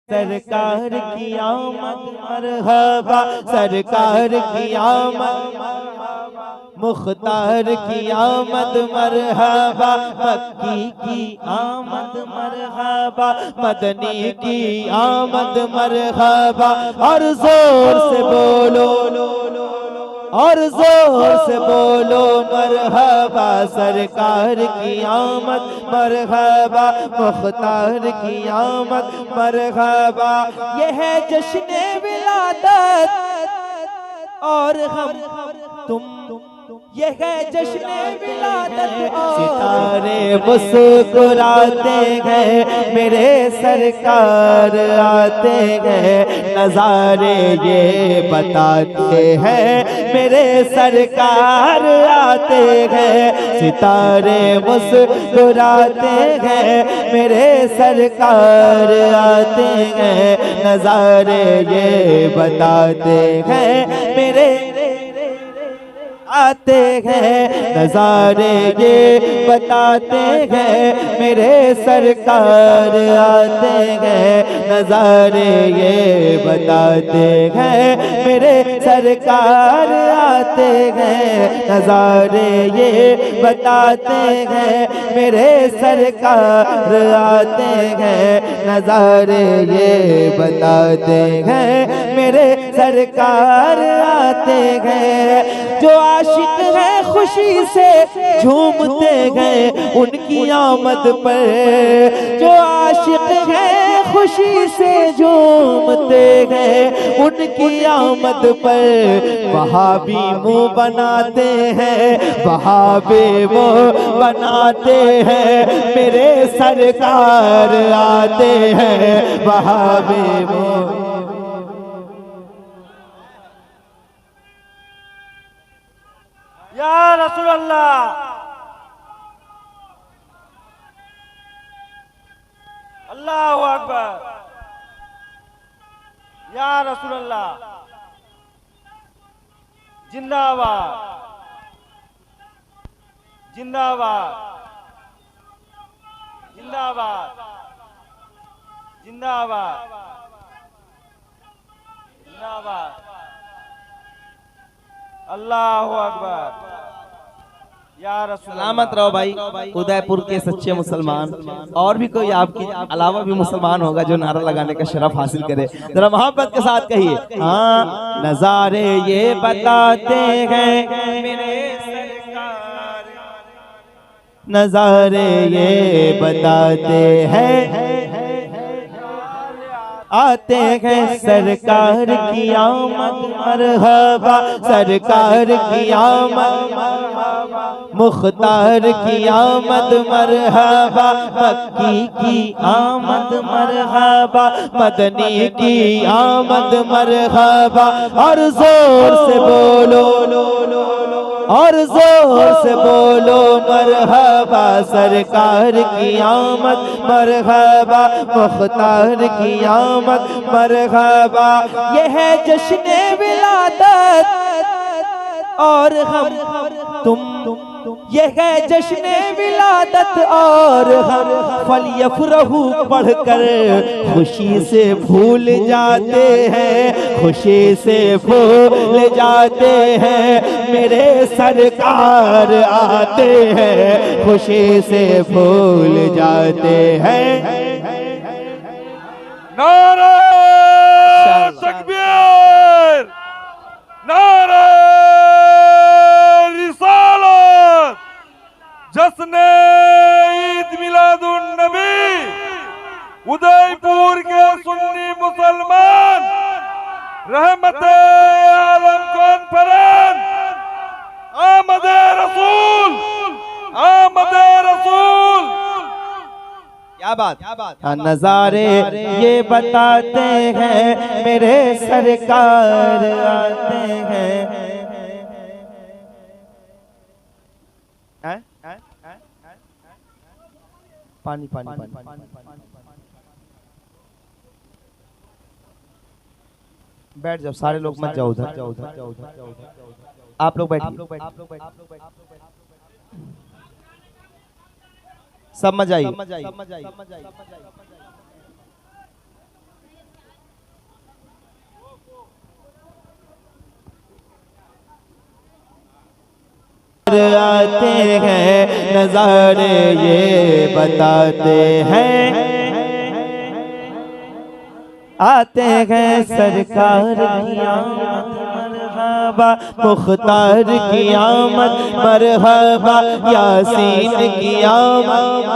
सरकार की आमद मरहबा, सरकार की आमद, मुख्तार की आमद मरहबा, मक्की की आमद मरहबा, मदनी की आमद मरहबा। और जोर से बोलो, और जोर से बोलो मरहबा, सरकार की आमद मरहबा, मुख्तार की आमद मरहबा। यह है जश्न विलादत और हम तुम, यह है जश्न विलादत। सितारे मुस्कुराते हैं, मेरे सरकार आते हैं, नजारे ये बताते हैं, मेरे सरकार आते हैं। सितारे मुस्कुराते हैं, मेरे सरकार आते हैं, नजारे ये बताते हैं, मेरे आते हैं, नजारे ये बताते हैं, मेरे सरकार आते हैं, नजारे ये बताते हैं, मेरे सरकार आते हैं, नजारे ये बताते हैं, मेरे सरकार आते हैं, नजारे ये बताते हैं, मेरे सरकार आते हैं। जो आशिक है खुशी से झूमते हैं उनकी आमद पर, जो आशिक है खुशी से झूमते हैं उनकी आमद पर। वहाबी मुंह बनाते हैं, वहाबी मुंह बनाते हैं, मेरे सरकार आते हैं, वहाबी मुंह। या रसूल अल्लाह, अल्लाहु अकबर। या रसूल अल्लाह, जिंदाबाद जिंदाबाद जिंदाबाद जिंदाबाद जिंदाबाद। अल्लाहु अकबर। या रसूल सलामत रहो भाई, उदयपुर के सच्चे मुसलमान। और भी कोई आपके अलावा भी मुसलमान होगा जो नारा लगाने का शरफ हासिल करे, जरा मोहब्बत के साथ कहिए। हाँ, नजारे ये बताते हैं, मेरे सरकार, नजारे ये बताते हैं, आते हैं, सरकार की आमद मरहबा, सरकार की आमद, मुख्तार की आमद मरहबा, मक्की की आमद मरहबा, मदनी की आमद मरहबा। और जोर से बोलो, और जोर से बोलो मरहबा, सरकार की आमद मरहबा, मुख्तार की आमद मरहबा। यह है जश्न विलादत और हम तुम, यह है जश्न विलादत और हम। फलयफरहू पढ़कर खुशी से भूल जाते हैं, खुशी से भूल जाते हैं, मेरे सरकार आते हैं, खुशी से भूल जाते हैं। नारे तकबीर, नारे रिसालत, जश्न ईद मिलादुन नबी। उदयपुर के सुन्नी मुसलमान रहमते आलम कॉन्फ्रेंस, आमदे रसूल, आमदे रसूल। क्या बात, नजारे ये बताते हैं, मेरे सरकार आते हैं। पानी पानी पानी, बैठ जाओ सारे लोग, मत जाओ उधर, आप लोग बैठिए, सब मजा आई। आते हैं, नजारे ये बताते हैं। आते हैं सरकार की आमद मरहबा, मुख्तार की आमद मरहबा, यासीन की आमद,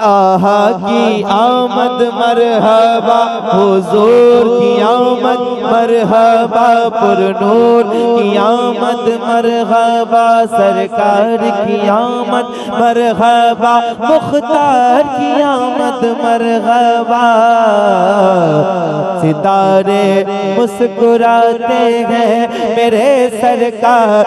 आहा की आमद मरहबा, हुजूर की आमद मरहबा, पुरनूर की आमद मरहबा, सरकार की आमद मरहबा, मुख्तार की आमद मरहबा। सितारे मुस्कुराते हैं, मेरे सरकार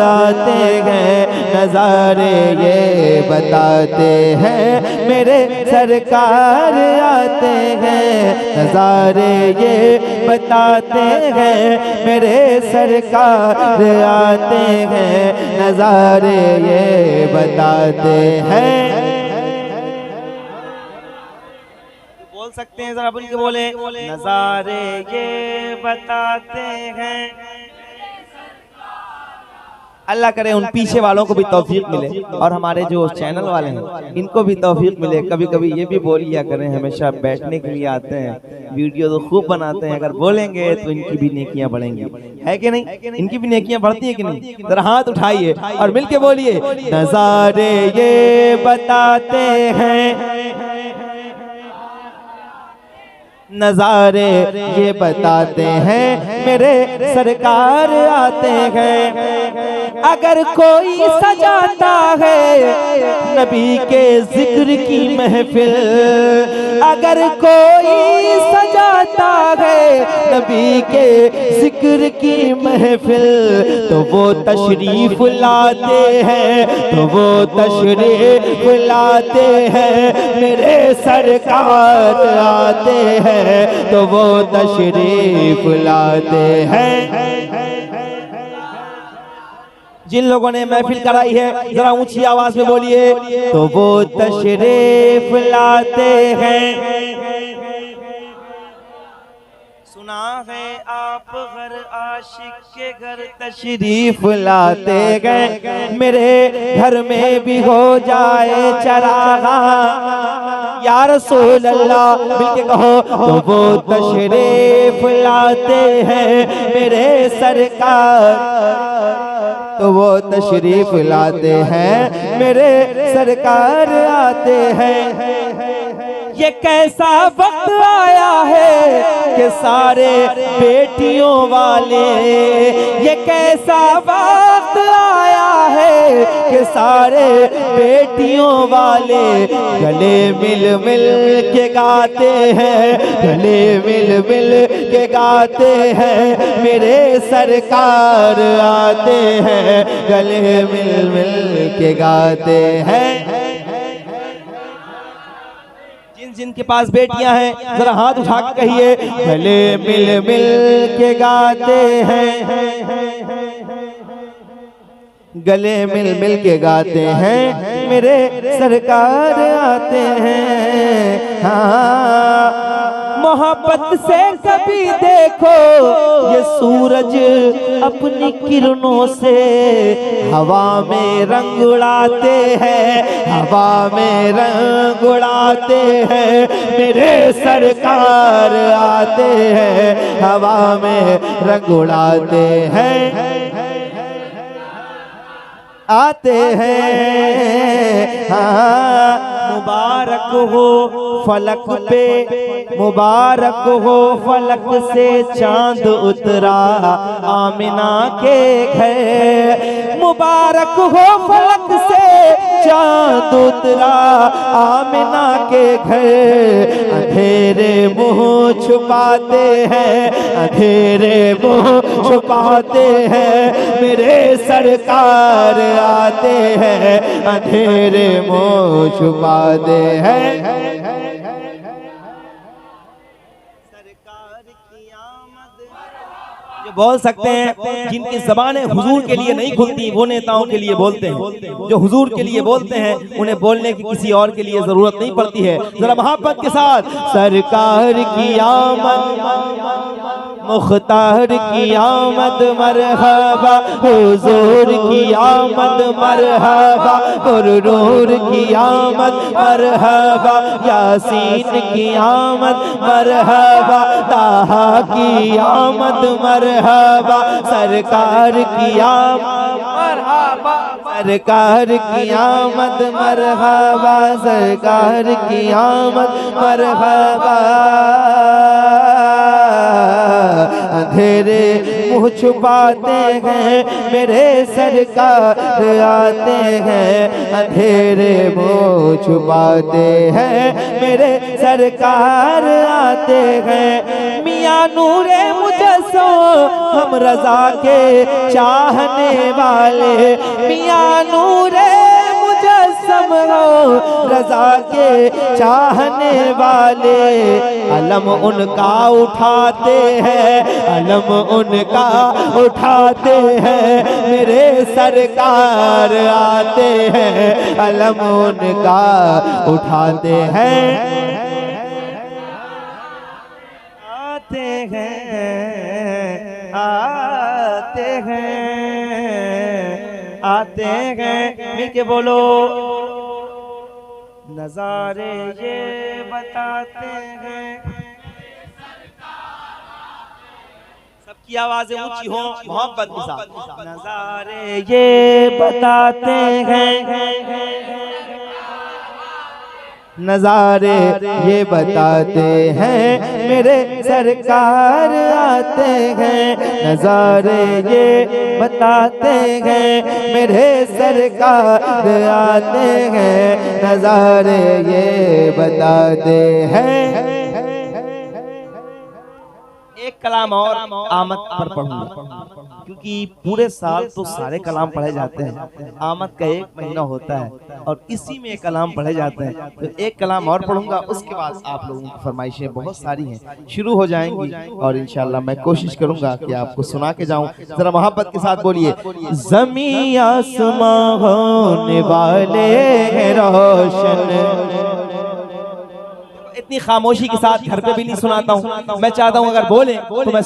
आते हैं, नजारे ये बताते हैं, मेरे सरकार आते हैं, नजारे ये बताते हैं, मेरे सरकार आते हैं, नजारे ये बताते हैं। बोल सकते हैं जरा, बोल के बोले, नजारे ये बताते हैं। अल्लाह करे उन पीछे वालों को भी तौफीक मिले और हमारे जो चैनल वाले हैं इनको भी तौफीक मिले। कभी कभी ये भी बोल लिया करें, हमेशा बैठने के लिए आते हैं, वीडियो तो खूब बनाते हैं, अगर बोलेंगे तो इनकी भी नेकियां बढ़ेंगी, है कि नहीं? इनकी भी नेकियां बढ़ती है कि नहीं? जरा हाथ उठाइए और मिलके बोलिए, नजारे ये बताते हैं, नजारे ये बताते हैं, मेरे सरकार आते हैं। अगर कोई सजाता है नबी के जिक्र की महफिल, अगर कोई सजाता है नबी के जिक्र की महफिल, तो वो तशरीफ लाते हैं, तो वो तशरीफ लाते हैं, मेरे सरकार आते हैं, तो वो तशरीफ लाते हैं। जिन लोगों ने महफिल कराई है जरा ऊंची आवाज में बोलिए, तो वो तशरीफ लाते हैं। सुना है आप घर आशिक के घर तशरीफ लाते गए, मेरे घर में भी हो जाए चरागा, या रसूल अल्लाह मिलके कहो, तो वो तशरीफ लाते हैं, मेरे सरकार, तो वो तशरीफ लाते हैं, मेरे सरकार आते हैं। ये कैसा वक्त आया है कि सारे बेटियों वाले, ये कैसा वक्त आया है कि सारे बेटियों वाले गले मिल मिल के गाते हैं, गले मिल मिल के गाते हैं, मेरे सरकार आते हैं, गले मिल मिल के गाते हैं। जिनके पास बेटियां हैं जरा हाथ उठा के कहिए, गले मिल मिल के गाते हैं, गले मिल मिल के गाते हैं, मेरे सरकार आते हैं। हाँ, मोहब्बत से कभी देखो ये सूरज अपनी किरणों से हवा में रंग उड़ाते हैं, हवा में रंग उड़ाते हैं, मेरे सरकार आते हैं, हवा में रंग उड़ाते हैं, आते हैं। हाँ, मुबारक हो फलक पे, मुबारक हो फलक से चांद उतरा आमिना के घर, मुबारक हो फलक से चांद उतरा आमिना के घर। अंधेरे मुंह छुपाते हैं, अंधेरे मुंह छुपाते हैं, मेरे सरकार आते हैं, अंधेरे मुंह छुपाते हैं, सरकार की आमद। जो बोल सकते हैं, जिनकी ज़बानें हुजूर के लिए नहीं खुलती वो नेताओं के लिए बोलते हैं, जो हुजूर के लिए बोलते हैं उन्हें बोलने की किसी और के लिए जरूरत नहीं पड़ती है। जरा मोहब्बत के साथ, सरकार की आमद मुख्तार की आमद मरहबा, हुजूर की आमद मरहबा, नूर की आमद मरहबा, यासीन की आमद मरहबा, ताहा की आमद मरहबा, सरकार की आमद मरहबा, सरकार की आमद मरहबा, सरकार की आमद मरहबा। अंधेरे मुँह छुपाते हैं मेरे सरकार आते हैं, अंधेरे मुँह छुपाते हैं मेरे सरकार आते हैं। मियाँ नूरे मुजस्सम हम रज़ा के चाहने वाले, मियाँ नूरे मुजस्सम हो रज़ा के चाहने वाले, अलम उनका उठाते हैं, अलम उनका उठाते हैं मेरे सरकार आते हैं, अलम उनका उठाते हैं, आते हैं, आते हैं, आते हैं। मिलके बोलो, नज़ारे ये बताते हैं। सबकी आवाजें ऊंची हो मोहब्बत के साथ। नज़ारे ये बताते हैं, नज़ारे ये बताते हैं मेरे सरकार आते हैं, नज़ारे ये बताते हैं मेरे सरकार आते हैं, नज़ारे ये बताते हैं। एक कलाम और आमद पर पढ़ूंगा, क्योंकि पूरे साल तो सारे कलाम पढ़े जाते हैं, आमद का एक महीना होता है और इसी में एक कलाम पढ़े जाते हैं। तो एक कलाम और पढ़ूंगा, उसके बाद आप लोगों की फरमाइशें बहुत सारी हैं शुरू हो जाएंगी और इंशाल्लाह मैं कोशिश करूंगा कि आपको सुना के जाऊं। जरा मोहब्बत के साथ बोलिए, ज़मीं आसमां होने वाले हैं रोशन। इतनी खामोशी के साथ घर पे भी नहीं सुनाता हूँ, मैं चाहता हूँ अगर बोले तो मैं